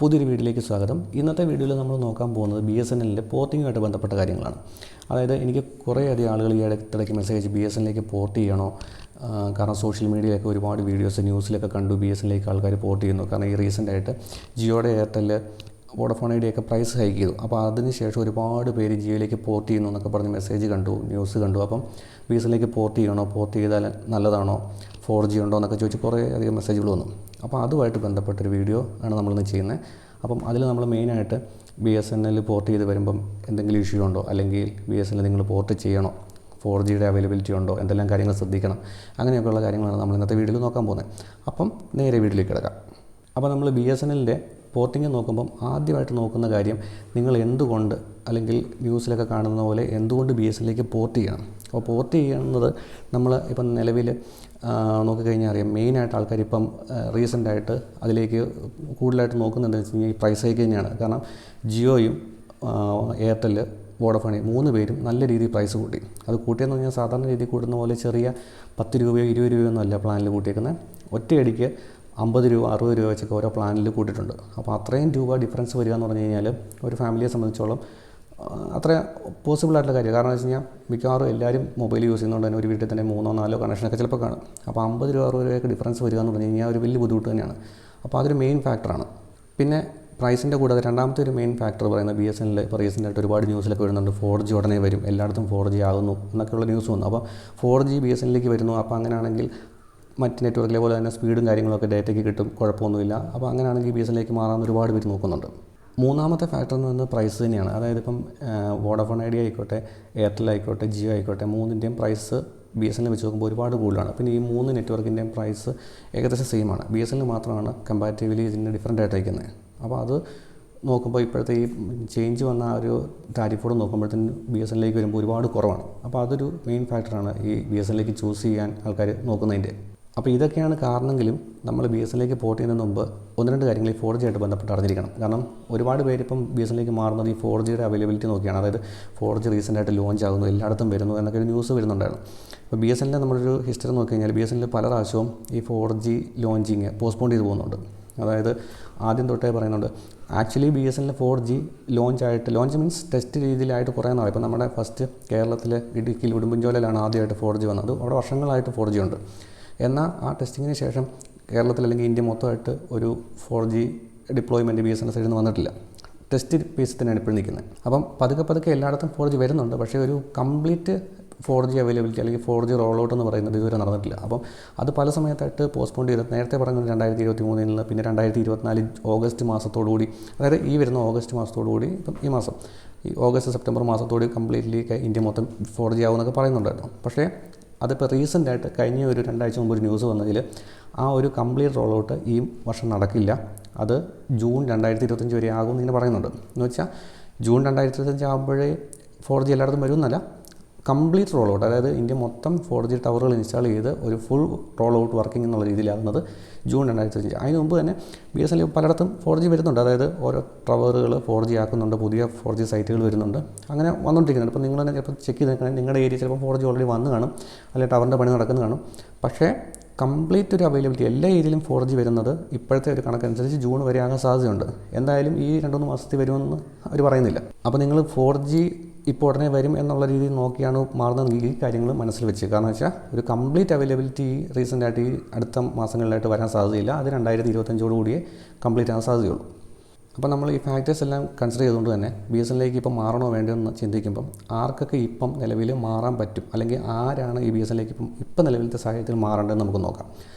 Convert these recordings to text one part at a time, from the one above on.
പുതിയൊരു വീഡിയോയിലേക്ക് സ്വാഗതം. ഇന്നത്തെ വീഡിയോയിൽ നമ്മൾ നോക്കാൻ പോകുന്നത് BSNLൻ്റെ പോർട്ടിങ്ങുമായിട്ട് ബന്ധപ്പെട്ട കാര്യങ്ങളാണ്. അതായത് എനിക്ക് കുറേയധികം ആളുകൾ ഈ ഇടയ്ക്ക് മെസ്സേജ് BSNLിലേക്ക് പോർട്ട് ചെയ്യണോ, കാരണം സോഷ്യൽ മീഡിയയിലൊക്കെ ഒരുപാട് വീഡിയോസ് ന്യൂസിലൊക്കെ കണ്ടു BSNLിലേക്ക് ആൾക്കാർ പോർട്ട് ചെയ്യുന്നു. കാരണം ഈ റീസെൻ്റായിട്ട് ജിയോയുടെ, എയർടെൽ, വോഡഫോൺ ഐഡിയയൊക്കെ പ്രൈസ് ഹൈക്ക് ചെയ്തു. അപ്പോൾ അതിന് ശേഷം ഒരുപാട് പേര് ജിയോയിലേക്ക് പോർട്ട് ചെയ്യുന്നു എന്നൊക്കെ പറഞ്ഞ് മെസ്സേജ് കണ്ടു, ന്യൂസ് കണ്ടു. അപ്പം BSNLിലേക്ക് പോർട്ട് ചെയ്യണോ, പോർട്ട് ചെയ്താൽ നല്ലതാണോ, 4G ഉണ്ടോ എന്നൊക്കെ ചോദിച്ച് കുറേ അധികം മെസ്സേജുകൾ വന്നു. അപ്പോൾ അതുമായിട്ട് ബന്ധപ്പെട്ടൊരു വീഡിയോ ആണ് നമ്മളിന്ന് ചെയ്യുന്നത്. അപ്പം അതിൽ നമ്മൾ മെയിനായിട്ട് BSNL പോർട്ട് ചെയ്ത് വരുമ്പം എന്തെങ്കിലും ഇഷ്യൂ ഉണ്ടോ, അല്ലെങ്കിൽ BSNL നിങ്ങൾ പോർട്ട് ചെയ്യണോ, 4Gയുടെ അവൈലബിലിറ്റി ഉണ്ടോ, എന്തെല്ലാം കാര്യങ്ങൾ ശ്രദ്ധിക്കണം, അങ്ങനെയൊക്കെയുള്ള കാര്യങ്ങളാണ് നമ്മൾ ഇന്നത്തെ വീഡിയോയിൽ നോക്കാൻ പോകുന്നത്. അപ്പം നേരെ വീഡിയോയിലേക്ക് കിടക്കാം. അപ്പോൾ നമ്മൾ BSNLൻ്റെ പോർട്ടിങ് നോക്കുമ്പം ആദ്യമായിട്ട് നോക്കുന്ന കാര്യം, നിങ്ങൾ എന്തുകൊണ്ട്, അല്ലെങ്കിൽ ന്യൂസിലൊക്കെ കാണുന്ന പോലെ എന്തുകൊണ്ട് BSNLിലേക്ക് പോർട്ട് ചെയ്യണം. അപ്പോൾ പോർട്ട് ചെയ്യുന്നത് നമ്മൾ ഇപ്പം നിലവിൽ നോക്കിക്കഴിഞ്ഞാൽ അറിയാം, മെയിനായിട്ട് ആൾക്കാർ ഇപ്പം റീസെൻ്റായിട്ട് അതിലേക്ക് കൂടുതലായിട്ട് നോക്കുന്നുണ്ടെന്ന് വെച്ച് കഴിഞ്ഞാൽ ഈ പ്രൈസ് ഹൈക്ക് തന്നെയാണ്. കാരണം ജിയോയും എയർടെൽ, വോഡഫോൺ 3 പേരും നല്ല രീതിയിൽ പ്രൈസ് കൂട്ടി. അത് കൂട്ടിയെന്ന് പറഞ്ഞാൽ സാധാരണ രീതിയിൽ കൂട്ടുന്ന പോലെ ചെറിയ 10 രൂപയോ 20 രൂപയോ ഒന്നും അല്ല പ്ലാനിൽ കൂട്ടിയേക്കുന്നത്. ഒറ്റയടിക്ക് 50 രൂപ 60 രൂപ വെച്ചൊക്കെ ഓരോ പ്ലാനിൽ കൂട്ടിയിട്ടുണ്ട്. അപ്പോൾ അത്രയും രൂപ ഡിഫറൻസ് വരിക എന്ന് പറഞ്ഞു കഴിഞ്ഞാൽ ഒരു ഫാമിലിയെ സംബന്ധിച്ചോളം അത്ര പോസിബിളായിട്ടുള്ള കാര്യം. കാരണം എന്ന് വെച്ച് കഴിഞ്ഞാൽ മിക്കവാറും എല്ലാവരും മൊബൈൽ യൂസ് ചെയ്യുന്നതുകൊണ്ട് തന്നെ ഒരു വീട്ടിൽ തന്നെ 3-4 കണക്ഷനൊക്കെ ചിലപ്പോൾ കാണും. അപ്പോൾ 50 രൂപ 60 രൂപയൊക്കെ ഡിഫറൻസ് വരിക എന്ന് പറഞ്ഞു കഴിഞ്ഞാൽ ഒരു വലിയ ബുദ്ധിമുട്ട് തന്നെയാണ്. അപ്പോൾ അതൊരു മെയിൻ ഫാക്ടറാണ്. പിന്നെ പ്രൈസിൻ്റെ കൂടാതെ രണ്ടാമത്തെ ഒരു മെയിൻ ഫാക്ടർ പറയുന്നത് BSNL ഇപ്പോൾ റീസെൻ്റായിട്ട് ഒരുപാട് ന്യൂസിലൊക്കെ വരുന്നുണ്ട്, 4G ഉടനെ വരും, എല്ലായിടത്തും 4G ആകുന്നു എന്നൊക്കെയുള്ള ന്യൂസ് വന്നു. അപ്പോൾ 4G BSNLിലേക്ക് വരുന്നു. അപ്പോൾ അങ്ങനെയാണെങ്കിൽ മറ്റ് നെറ്റ്വർക്കിലെ പോലെ തന്നെ സ്പീഡും കാര്യങ്ങളൊക്കെ ഡേറ്റയ്ക്ക് കിട്ടും, കുഴപ്പമൊന്നുമില്ല. അപ്പോൾ അങ്ങനെയാണെങ്കിൽ BSNLിലേക്ക് മാറാൻ ഒരുപാട് പേര് നോക്കുന്നുണ്ട്. മൂന്നാമത്തെ ഫാക്ടർ എന്ന് പറയുന്നത് പ്രൈസ് തന്നെയാണ്. അതായത് ഇപ്പം വോഡഫോൺ ഐഡിയ ആയിക്കോട്ടെ, എയർടെൽ ആയിക്കോട്ടെ, ജിയോ ആയിക്കോട്ടെ, 3ൻ്റെയും പ്രൈസ് BSNL വെച്ച് നോക്കുമ്പോൾ ഒരുപാട് കൂടുതലാണ്. പിന്നെ ഈ 3 നെറ്റ്വർക്കിൻ്റെയും പ്രൈസ് ഏകദേശം സെയിമാണ്. BSNL മാത്രമാണ് കമ്പാരിറ്റീവ്ലി ഇതിന് ഡിഫറൻ്റ് ആയിട്ട് അയക്കുന്നത്. അപ്പോൾ അത് നോക്കുമ്പോൾ ഇപ്പോഴത്തെ ഈ ചേഞ്ച് വന്ന ആ ഒരു താരിഫോട് നോക്കുമ്പോഴത്തേന് BSNLിലേക്ക് വരുമ്പോൾ ഒരുപാട് കുറവാണ്. അപ്പോൾ അതൊരു മെയിൻ ഫാക്ടറാണ് ഈ BSNLിലേക്ക് ചൂസ് ചെയ്യാൻ ആൾക്കാർ നോക്കുന്നതിൻ്റെ. അപ്പോൾ ഇതൊക്കെയാണ് കാരണമെങ്കിലും നമ്മൾ BSNLിലേക്ക് പോർട്ട് ചെയ്യുന്നതിന് മുമ്പ് 1-2 കാര്യങ്ങൾ ഈ 4G ആയിട്ട് ബന്ധപ്പെട്ട് അറിഞ്ഞിരിക്കണം. കാരണം ഒരുപാട് പേര് ഇപ്പം BSNLിലേക്ക് മാറുന്നത് ഈ 4Gയുടെ അവൈലബിലിറ്റി നോക്കിയാണ്. അതായത് 4G റീസെൻ്റായിട്ട് ലോഞ്ച് ആകുന്നു, എല്ലായിടത്തും വരുന്നു എന്നൊക്കെ ഒരു ന്യൂസ് വരുന്നുണ്ടായിരുന്നു. അപ്പോൾ BSNLിൻ്റെ നമ്മളൊരു ഹിസ്റ്ററി നോക്കി കഴിഞ്ഞാൽ BSNL പല പ്രാവശ്യവും ഈ 4G ലോഞ്ചിങ് പോസ്റ്റ്പോൺ ചെയ്ത് പോകുന്നുണ്ട്. അതായത് ആദ്യം തൊട്ടേ പറയുന്നുണ്ട്, actually BSNL 4G launch means test രീതിയിലായിട്ട് കുറേ നാളെ. ഇപ്പോൾ നമ്മുടെ ഫസ്റ്റ് കേരളത്തിലെ ഇടുക്കിയിൽ ഉടുമ്പൻചോലയിലാണ് ആദ്യമായിട്ട് 4G വന്നത്. അവിടെ വർഷങ്ങളായിട്ട് 4G ഉണ്ട്. എന്നാൽ ആ ടെസ്റ്റിങ്ങിന് ശേഷം കേരളത്തിൽ അല്ലെങ്കിൽ ഇന്ത്യ മൊത്തമായിട്ട് ഒരു 4G ഡിപ്ലോയ്മെൻറ്റ് BSNL സൈഡിൽ നിന്ന് വന്നിട്ടില്ല. ടെസ്റ്റ് ബേസിൽ തന്നെയാണ് ഇപ്പോഴും നിൽക്കുന്നത്. അപ്പം പതുക്കെ എല്ലായിടത്തും 4G വരുന്നുണ്ട്. പക്ഷേ ഒരു കംപ്ലീറ്റ് 4G അവൈലബിലിറ്റി അല്ലെങ്കിൽ 4G റോൾ ഔട്ട് എന്ന് പറയുന്നത് ഇതുവരെ നടന്നിട്ടില്ല. അപ്പം അത് പല സമയത്തായിട്ട് പോസ്റ്റ്പോൺ ചെയ്ത് നേരത്തെ പറയുന്നത് 2023 പിന്നെ 2024 ഓഗസ്റ്റ് മാസത്തോടുകൂടി, അതായത് ഈ വരുന്ന ഓഗസ്റ്റ് മാസത്തോടുകൂടി, ഇപ്പം ഈ മാസം ഈ ഓഗസ്റ്റ് സെപ്റ്റംബർ മാസത്തോടുകൂടി കംപ്ലീറ്റ്ലി ഇന്ത്യ മൊത്തം 4G ആവുമെന്നൊക്കെ പറയുന്നുണ്ടായിരുന്നു. പക്ഷേ അതിപ്പോൾ റീസെൻ്റായിട്ട് കഴിഞ്ഞ ഒരു 2 ആഴ്ച മുമ്പ് ഒരു ന്യൂസ് വന്നതിൽ ആ ഒരു കംപ്ലീറ്റ് റോൾ ഔട്ട് ഈ വർഷം നടക്കില്ല, അത് ജൂൺ 2025 വരെ ആകും എന്നിങ്ങനെ പറയുന്നുണ്ട്. എന്ന് വെച്ചാൽ ജൂൺ 2025 ആകുമ്പോഴേ 4G എല്ലായിടത്തും വരുമെന്നല്ല, കംപ്ലീറ്റ് റോൾ ഔട്ട്, അതായത് ഇന്ത്യ മൊത്തം 4G ടവറുകൾ ഇൻസ്റ്റാൾ ചെയ്ത് ഒരു ഫുൾ റോൾ ഔട്ട് വർക്കിംഗ് എന്നുള്ള രീതിയിലാകുന്നത് ജൂൺ 2025. അതിന് മുമ്പ് തന്നെ BSNL പലയിടത്തും 4G വരുന്നുണ്ട്. അതായത് ഓരോ ടവറുകൾ 4G ആക്കുന്നുണ്ട്, പുതിയ 4G സൈറ്റുകൾ വരുന്നുണ്ട്, അങ്ങനെ വന്നുകൊണ്ടിരിക്കുന്നുണ്ട്. ഇപ്പോൾ നിങ്ങൾ തന്നെ ചിലപ്പോൾ ചെക്ക് ചെയ്ത് നിൽക്കണമെങ്കിൽ നിങ്ങളുടെ ഏരിയ ചിലപ്പോൾ 4G ഓൾറെഡി വന്ന് കാണും, അല്ലെങ്കിൽ ടവറിൻ്റെ പണി നടക്കുന്നു കാണും. പക്ഷേ കംപ്ലീറ്റ് ഒരു അവൈലബിലിറ്റി എല്ലാ ഏരിയയിലും 4G വരുന്നത് ഇപ്പോഴത്തെ ഒരു കണക്കനുസരിച്ച് ജൂൺ വരെ ആകാൻ സാധ്യതയുണ്ട്. എന്തായാലും ഈ 2-3 മാസത്തിൽ വരുമെന്ന് അവർ പറയുന്നില്ല. അപ്പോൾ നിങ്ങൾ 4G ഇപ്പോൾ ഉടനെ വരും എന്നുള്ള രീതിയിൽ നോക്കിയാണ് മാറുന്നതെങ്കിൽ ഈ കാര്യങ്ങൾ മനസ്സിൽ വെച്ച്. കാരണം വെച്ചാൽ ഒരു കംപ്ലീറ്റ് അവൈലബിലിറ്റി റീസെൻ്റായിട്ട് ഈ അടുത്ത മാസങ്ങളിലായിട്ട് വരാൻ സാധ്യതയില്ല. അത് 2025 കൂടിയേ കംപ്ലീറ്റ് ആകാൻ സാധ്യതയുള്ളൂ. അപ്പോൾ നമ്മൾ ഈ ഫാക്ടേഴ്സ് എല്ലാം കൺസിഡർ ചെയ്തുകൊണ്ട് തന്നെ BSNLിലേക്ക് ഇപ്പം മാറണോ വേണ്ടോ എന്ന് ചിന്തിക്കുമ്പം ആർക്കൊക്കെ ഇപ്പം നിലവിൽ മാറാൻ പറ്റും, അല്ലെങ്കിൽ ആരാണ് ഈ BSNLിലേക്ക് ഇപ്പം നിലവിലത്തെ സാഹചര്യത്തിൽ മാറേണ്ടതെന്ന് നമുക്ക് നോക്കാം.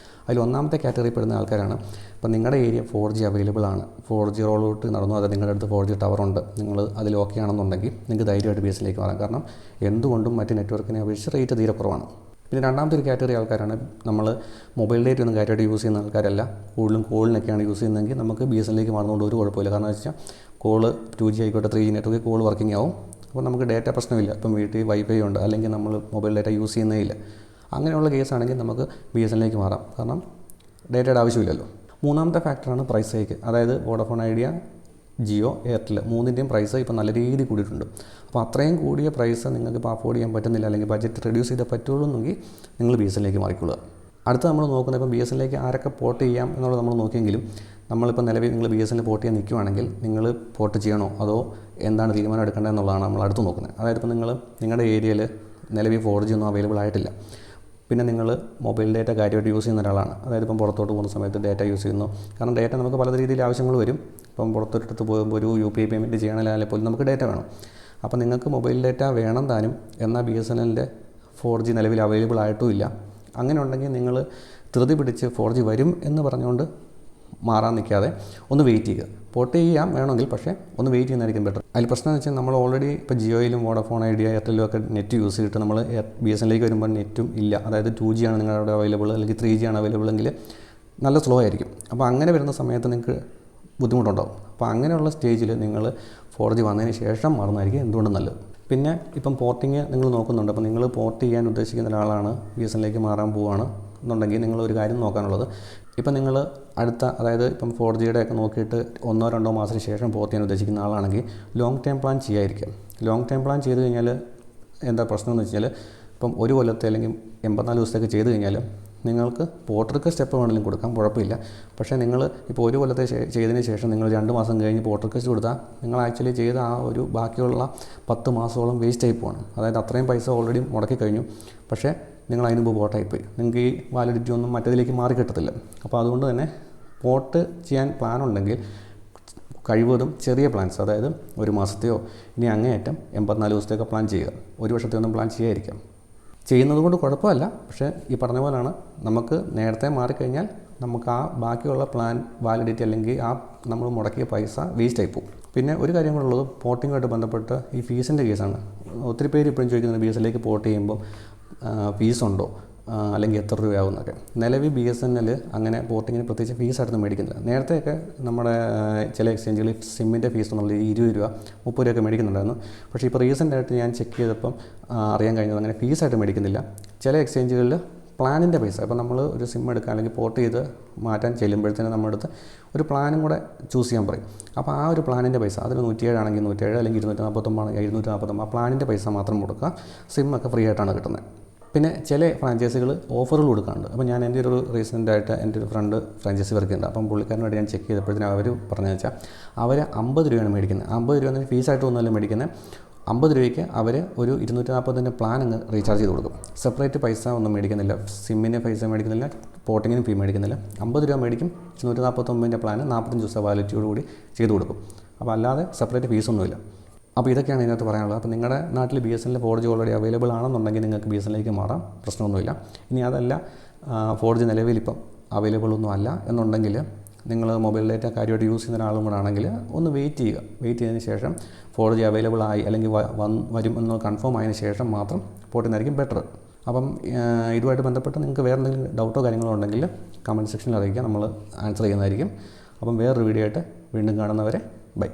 അതിൽ ഒന്നാമത്തെ കാറ്റഗറി പെടുന്ന ആൾക്കാരാണ്, ഇപ്പം നിങ്ങളുടെ ഏരിയ 4G അവൈലബിൾ ആണ്, 4G റോൾ ഔട്ട് നടന്നു, അതായത് നിങ്ങളുടെ അടുത്ത് 4G ടവറുണ്ട്, നിങ്ങൾ അതിൽ ഓക്കെ ആണെന്നുണ്ടെങ്കിൽ നിങ്ങൾക്ക് ധൈര്യമായിട്ട് BSNLിലേക്ക് മാറാം. കാരണം എന്തുകൊണ്ടും മറ്റ് നെറ്റ്വർക്കിനെ അപേക്ഷിച്ച് റേറ്റ് തീരെ കുറവാണ്. പിന്നെ രണ്ടാമത്തെ ഒരു കാറ്റഗറി ആൾക്കാരാണ്, നമ്മൾ മൊബൈൽ ഡേറ്റ ഒന്നും കാര്യമായിട്ട് യൂസ് ചെയ്യുന്ന ആൾക്കാരല്ല, കൂടുതലും കോളിനൊക്കെയാണ് യൂസ് ചെയ്യുന്നതെങ്കിൽ നമുക്ക് BSNLിലേക്ക് മാറുന്നതുകൊണ്ട് ഒരു കുഴപ്പമില്ല. കാരണം എന്ന് വെച്ചാൽ കോള് 2G ആയിക്കോട്ടെ 3G നെറ്റ്വർക്ക് കോൾ വർക്കിംഗ് ആവും. അപ്പോൾ നമുക്ക് ഡേറ്റ പ്രശ്നമില്ല. ഇപ്പം വീട്ടിൽ വൈഫൈ ഉണ്ട്, അല്ലെങ്കിൽ നമ്മൾ മൊബൈൽ ഡേറ്റ യൂസ് ചെയ്യുന്നേ ഇല്ല, അങ്ങനെയുള്ള കേസാണെങ്കിൽ നമുക്ക് BSNLിലേക്ക് മാറാം. കാരണം ഡേറ്റയുടെ ആവശ്യമില്ലല്ലോ. മൂന്നാമത്തെ ഫാക്ടറാണ് പ്രൈസ് ഹൈക്ക്. അതായത് വോഡഫോൺ ഐഡിയ, ജിയോ, എയർടെൽ 3ൻ്റെയും പ്രൈസ് ഇപ്പോൾ നല്ല രീതിയിൽ കൂടിയിട്ടുണ്ട്. അപ്പോൾ അത്രയും കൂടിയ പ്രൈസ് നിങ്ങൾക്ക് ഇപ്പോൾ അഫോർഡ് ചെയ്യാൻ പറ്റുന്നില്ല, അല്ലെങ്കിൽ ബഡ്ജറ്റ് റെഡ്യൂസ് ചെയ്താൽ പറ്റുള്ളൂ എന്നെങ്കിൽ നിങ്ങൾ BSNLിലേക്ക് മാറിക്കൊള്ളുക. അടുത്ത നമ്മൾ നോക്കുന്നത് ഇപ്പോൾ ബി എസ് എന്നിലേക്ക് ആരൊക്കെ പോർട്ട് ചെയ്യാം എന്നുള്ളത് നമ്മൾ നോക്കിയെങ്കിലും നമ്മളിപ്പോൾ നിലവിൽ നിങ്ങൾ ബി എസ് എന്നിൽ പോർട്ട് ചെയ്യാൻ നിൽക്കുകയാണെങ്കിൽ നിങ്ങൾ പോർട്ട് ചെയ്യണോ അതോ എന്താണ് തീരുമാനം എടുക്കേണ്ടത് എന്നുള്ളതാണ് നമ്മൾ അടുത്ത് നോക്കുന്നത്. അതായത് ഇപ്പോൾ നിങ്ങളുടെ ഏരിയയിൽ നിലവിൽ 4G ഒന്നും അവൈലബിൾ ആയിട്ടില്ല, പിന്നെ നിങ്ങൾ മൊബൈൽ ഡാറ്റ കാര്യമായിട്ട് യൂസ് ചെയ്യുന്ന ഒരാളാണ്. അതായത് ഇപ്പം പുറത്തോട്ട് പോകുന്ന സമയത്ത് ഡാറ്റ യൂസ് ചെയ്യുന്നു. കാരണം ഡാറ്റ നമുക്ക് പല രീതിയിൽ ആവശ്യങ്ങൾ വരും. ഇപ്പം പുറത്തോട്ട് പോകുമ്പോൾ ഒരു UPI പേയ്മെൻറ്റ് ചെയ്യണമെങ്കിൽ പോലും നമുക്ക് ഡാറ്റ വേണം. അപ്പോൾ നിങ്ങൾക്ക് മൊബൈൽ ഡാറ്റ വേണം താനും, എന്നാൽ BSNLൻ്റെ 4G നിലവിൽ അവൈലബിൾ ആയിട്ടും ഇല്ല. അങ്ങനെ ഉണ്ടെങ്കിൽ നിങ്ങൾ ധൃതി പിടിച്ച് 4G വരും എന്ന് പറഞ്ഞുകൊണ്ട് മാറാൻ നിൽക്കാതെ ഒന്ന് വെയിറ്റ് ചെയ്യുക. പോർട്ട് ചെയ്യാം വേണമെങ്കിൽ, പക്ഷേ ഒന്ന് വെയിറ്റ് ചെയ്യുന്നതായിരിക്കും ബെറ്റർ. അതിൽ പ്രശ്നം എന്ന് വെച്ചാൽ നമ്മൾ ഓൾറെഡി ഇപ്പോൾ ജിയോയിലും വോഡഫോൺ ഐഡിയ എയർടെല്ലും ഒക്കെ നെറ്റ് യൂസ് ചെയ്തിട്ട് നമ്മൾ BSNLിലേക്ക് വരുമ്പോൾ നെറ്റും ഇല്ല. അതായത് 2G ആണ് നിങ്ങളുടെ അവൈലബിൾ, അല്ലെങ്കിൽ 3G ആണ് അവൈലബിൾ എങ്കിൽ നല്ല സ്ലോ ആയിരിക്കും. അപ്പോൾ അങ്ങനെ വരുന്ന സമയത്ത് നിങ്ങൾക്ക് ബുദ്ധിമുട്ടുണ്ടാകും. അപ്പോൾ അങ്ങനെയുള്ള സ്റ്റേജിൽ നിങ്ങൾ 4G വന്നതിന് ശേഷം മാറുന്നതായിരിക്കും എന്തുകൊണ്ടും നല്ലത്. പിന്നെ ഇപ്പം പോർട്ടിങ് നിങ്ങൾ നോക്കുന്നുണ്ട്. അപ്പോൾ നിങ്ങൾ പോർട്ട് ചെയ്യാൻ ഉദ്ദേശിക്കുന്ന ഒരാളാണ്, BSNLിലേക്ക് മാറാൻ പോവുകയാണ് എന്നുണ്ടെങ്കിൽ നിങ്ങളൊരു കാര്യം നോക്കാനുള്ളത്, ഇപ്പം നിങ്ങൾ അതായത് ഇപ്പം 4Gയുടെ ഒക്കെ നോക്കിയിട്ട് 1-2 മാസത്തിന് ശേഷം പോർട്ട് ചെയ്യാൻ ഉദ്ദേശിക്കുന്ന ആളാണെങ്കിൽ ലോങ് ടൈം പ്ലാൻ ചെയ്യാതിരിക്കുക. ലോങ് ടൈം പ്ലാൻ ചെയ്ത് കഴിഞ്ഞാൽ എന്താ പ്രശ്നം എന്ന് വെച്ചാൽ, ഇപ്പം 1 കൊല്ലത്തെ അല്ലെങ്കിൽ 84 ദിവസത്തേക്ക് ചെയ്ത് കഴിഞ്ഞാൽ നിങ്ങൾക്ക് പോർട്ട് റിക്വസ്റ്റ് എപ്പോൾ വേണമെങ്കിലും കൊടുക്കാം, കുഴപ്പമില്ല. പക്ഷേ നിങ്ങൾ ഇപ്പോൾ 1 കൊല്ലത്തെ ചെയ്തതിന് ശേഷം നിങ്ങൾ 2 മാസം കഴിഞ്ഞ് പോർട്ട് റിക്വസ്റ്റ് കൊടുത്താൽ നിങ്ങൾ ആക്ച്വലി ചെയ്ത ആ ഒരു ബാക്കിയുള്ള 10 മാസത്തോളം വേസ്റ്റ് ആയി പോവാണ്. അതായത് അത്രയും പൈസ ഓൾറെഡി മുടക്കി കഴിഞ്ഞു, പക്ഷേ നിങ്ങൾ അതിന് മുമ്പ് പോർട്ടായിപ്പോയി. നിങ്ങൾക്ക് ഈ വാലിഡിറ്റി ഒന്നും മറ്റേതിലേക്ക് മാറി കിട്ടത്തില്ല. അപ്പോൾ അതുകൊണ്ട് തന്നെ പോർട്ട് ചെയ്യാൻ പ്ലാൻ ഉണ്ടെങ്കിൽ കഴിവതും ചെറിയ പ്ലാൻസ്, അതായത് 1 മാസത്തെയോ ഇനി അങ്ങേയറ്റം 84 ദിവസത്തെയൊക്കെ പ്ലാൻ ചെയ്യുക. 1 വർഷത്തെയൊന്നും പ്ലാൻ ചെയ്യാതിരിക്കാം. ചെയ്യുന്നത് കൊണ്ട് കുഴപ്പമില്ല, പക്ഷേ ഈ പറഞ്ഞ പോലെയാണ്, നമുക്ക് നേരത്തെ മാറിക്കഴിഞ്ഞാൽ നമുക്ക് ആ ബാക്കിയുള്ള പ്ലാൻ വാലിഡിറ്റി അല്ലെങ്കിൽ ആ നമ്മൾ മുടക്കിയ പൈസ വേസ്റ്റ് ആയി പോകും. പിന്നെ ഒരു കാര്യം കൂടെ ഉള്ളത്, പോർട്ടിങ്ങുമായിട്ട് ബന്ധപ്പെട്ട് ഈ ഫീസിൻ്റെ കേസാണ്. ഒത്തിരി പേര് ഇപ്പോഴും ചോദിക്കുന്നത് BSNLിലേക്ക് പോർട്ട് ചെയ്യുമ്പോൾ ഫീസുണ്ടോ അല്ലെങ്കിൽ എത്ര രൂപയാവുന്നൊക്കെ. നിലവിൽ BSNL അങ്ങനെ പോർട്ടിങ്ങിന് പ്രത്യേകിച്ച് ഫീസായിട്ടൊന്നും മേടിക്കുന്നില്ല. നേരത്തെയൊക്കെ നമ്മുടെ ചില എക്സ്ചേഞ്ചുകളിൽ സിമ്മിൻ്റെ ഫീസ് എന്നുള്ളത് 20 രൂപ 30 രൂപയൊക്കെ മേടിക്കുന്നുണ്ടായിരുന്നു. പക്ഷേ ഇപ്പോൾ റീസെൻ്റായിട്ട് ഞാൻ ചെക്ക് ചെയ്തപ്പം അറിയാൻ കഴിഞ്ഞത് അങ്ങനെ ഫീസായിട്ട് മേടിക്കുന്നില്ല. ചില എക്സ്ചേഞ്ചുകളിൽ പ്ലാനിൻ്റെ പൈസ, ഇപ്പോൾ നമ്മൾ ഒരു സിം എടുക്കുക അല്ലെങ്കിൽ പോർട്ട് ചെയ്ത് മാറ്റാൻ ചെല്ലുമ്പോഴത്തേനും നമ്മുടെ അടുത്ത് ഒരു പ്ലാനും കൂടെ ചൂസ് ചെയ്യാൻ പറയും. അപ്പോൾ ആ ഒരു പ്ലാനിൻ്റെ പൈസ, അതിൽ 107 ആണെങ്കിൽ 107, അല്ലെങ്കിൽ 249 ആണെങ്കിൽ 249, ആ പ്ലാനിൻ്റെ പൈസ മാത്രം കൊടുക്കുക. സിമ്മൊക്കെ ഫ്രീ ആയിട്ടാണ് കിട്ടുന്നത്. പിന്നെ ചില ഫ്രാഞ്ചൈസികൾ ഓഫറുകൾ കൊടുക്കാറുണ്ട്. അപ്പോൾ ഞാൻ എൻ്റെ ഒരു റീസെൻ്റായിട്ട് എൻ്റെ ഒരു ഫ്രണ്ട് ഫ്രാഞ്ചൈസി വർക്ക് ചെയ്യുന്നുണ്ട്. അപ്പം പുള്ളിക്കാരനോട് ഞാൻ ചെക്ക് ചെയ്തപ്പോഴത്തേനും അവർ പറഞ്ഞു വെച്ചാൽ അവർ 50 രൂപയാണ് മേടിക്കുന്നത്. 50 രൂപ എന്നതിന് ഫീസായിട്ട് ഒന്നുമല്ല മേടിക്കുന്നത്. 50 രൂപയ്ക്ക് അവർ ഒരു 240 പ്ലാൻ അങ്ങ് റീചാർജ് ചെയ്ത് കൊടുക്കും. സെപ്പറേറ്റ് പൈസ ഒന്നും മേടിക്കുന്നില്ല, സിമ്മിന് പൈസ മേടിക്കുന്നില്ല, പോർട്ടിങ്ങിന് ഫീ മേടിക്കുന്നില്ല. 50 രൂപ മേടിക്കും, 249 പ്ലാൻ 45 ദിവസം വാലിഡിറ്റിയോടുകൂടി ചെയ്ത് കൊടുക്കും. അപ്പോൾ അല്ലാതെ സെപ്പറേറ്റ് ഫീസൊന്നുമില്ല. അപ്പോൾ ഇതൊക്കെയാണ് ഇതിനകത്ത് പറയാനുള്ളത്. അപ്പോൾ നിങ്ങളുടെ നാട്ടിൽ BSNL 4G ഓൾറെഡി അവൈലബിൾ ആണെന്നുണ്ടെങ്കിൽ നിങ്ങൾക്ക് BSNLിലേക്ക് മാറാം, പ്രശ്നമൊന്നുമില്ല. ഇനി അതല്ല 4G നിലവിലിപ്പം അവൈലബിൾ ഒന്നും അല്ല എന്നുണ്ടെങ്കിൽ നിങ്ങൾ മൊബൈൽ ഡാറ്റ കാര്യമായിട്ട് യൂസ് ചെയ്യുന്ന ഒരാളും കൂടെ ആണെങ്കിൽ ഒന്ന് വെയിറ്റ് ചെയ്യുക. വെയിറ്റ് ചെയ്തതിന് ശേഷം 4G അവൈലബിൾ ആയി അല്ലെങ്കിൽ വരും എന്ന് കൺഫേം ആയതിനു ശേഷം മാത്രം പോർട്ട് ചെയ്യുന്നതായിരിക്കും ബെറ്റർ. അപ്പം ഇതുമായിട്ട് ബന്ധപ്പെട്ട് നിങ്ങൾക്ക് വേറെ എന്തെങ്കിലും ഡൗട്ടോ കാര്യങ്ങളോ ഉണ്ടെങ്കിൽ കമൻറ്റ് സെക്ഷനിൽ അറിയിക്കുക, നമ്മൾ ആൻസർ ചെയ്യുന്നതായിരിക്കും. അപ്പം വേറൊരു വീഡിയോ ആയിട്ട് വീണ്ടും കാണുന്നവരെ ബൈ.